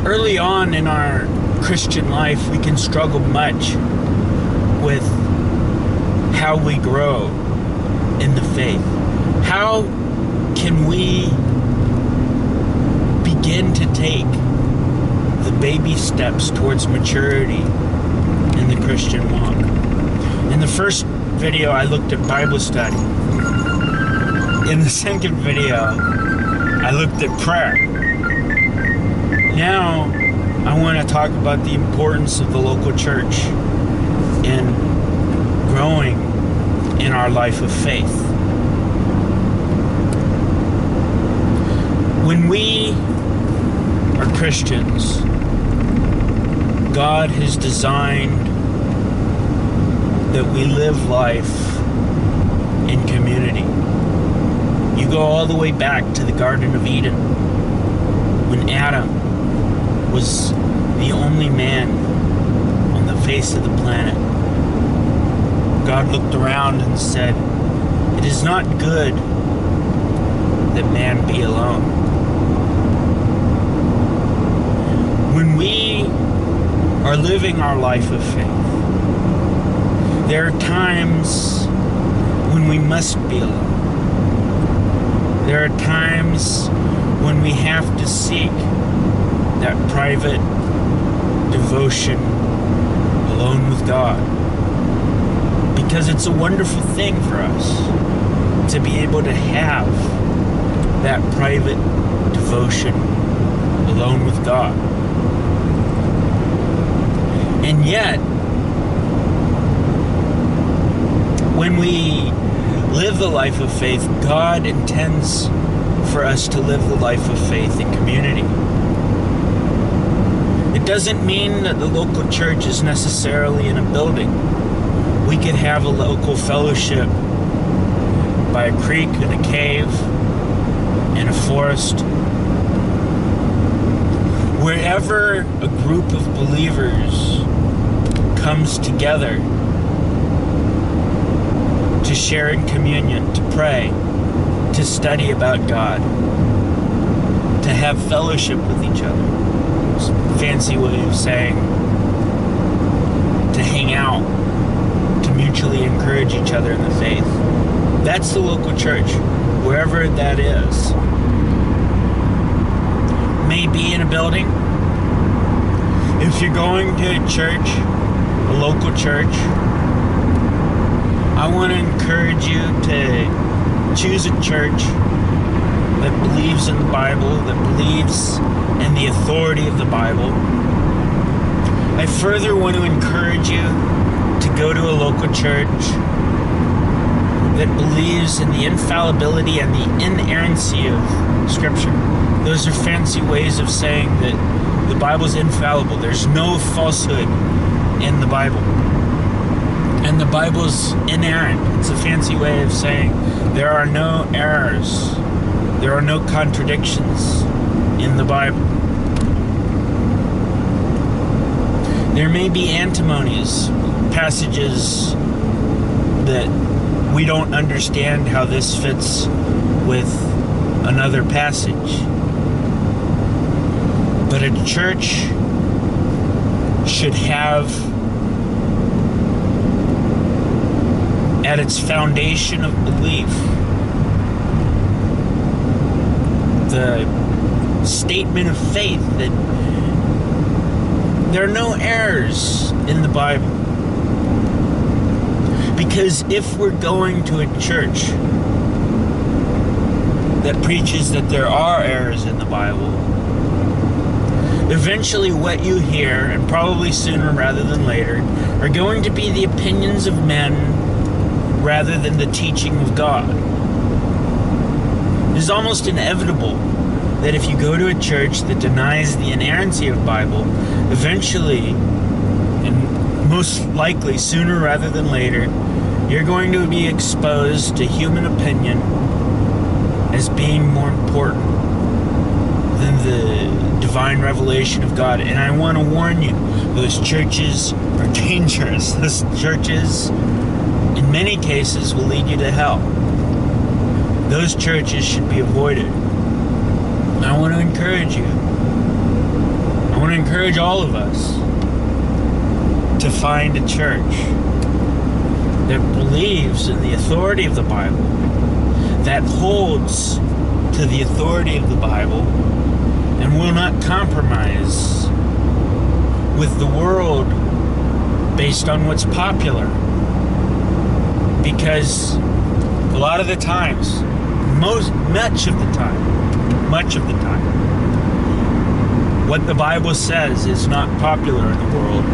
Early on in our Christian life, we can struggle much with how we grow in the faith. How can we begin to take the baby steps towards maturity in the Christian walk? In the first video, I looked at Bible study. In the second video, I looked at prayer. Now, I want to talk about the importance of the local church in growing in our life of faith. When we are Christians, God has designed that we live life in community. You go all the way back to the Garden of Eden, when Adam was the only man on the face of the planet. God looked around and said, "It is not good that man be alone." When we are living our life of faith, there are times when we must be alone. There are times when we have to seek that private devotion alone with God. Because it's a wonderful thing for us to be able to have that private devotion alone with God. And yet, when we live the life of faith, God intends for us to live the life of faith in community. It doesn't mean that the local church is necessarily in a building. We could have a local fellowship by a creek, in a cave, in a forest. Wherever a group of believers comes together to share in communion, to pray, to study about God, to have fellowship with each other. It's a fancy way of saying to hang out, to mutually encourage each other in the faith. That's the local church, wherever that is. Maybe in a building. If you're going to a church, a local church, I want to encourage you to choose a church that believes in the Bible, that believes in the authority of the Bible. I further want to encourage you to go to a local church that believes in the infallibility and the inerrancy of Scripture. Those are fancy ways of saying that the Bible's infallible. There's no falsehood in the Bible. And the Bible's inerrant. It's a fancy way of saying there are no errors. There are no contradictions in the Bible. There may be antimonies, passages that we don't understand how this fits with another passage. But a church should have at its foundation of belief the statement of faith that there are no errors in the Bible. Because if we're going to a church that preaches that there are errors in the Bible, eventually what you hear, and probably sooner rather than later, are going to be the opinions of men rather than the teaching of God. It is almost inevitable that if you go to a church that denies the inerrancy of the Bible, eventually, and most likely sooner rather than later, you're going to be exposed to human opinion as being more important than the divine revelation of God. And I want to warn you, those churches are dangerous. Those churches, in many cases, will lead you to hell. Those churches should be avoided. I want to encourage you. I want to encourage all of us to find a church that believes in the authority of the Bible, that holds to the authority of the Bible, and will not compromise with the world based on what's popular. Because a lot of the times, much of the time, what the Bible says is not popular in the world.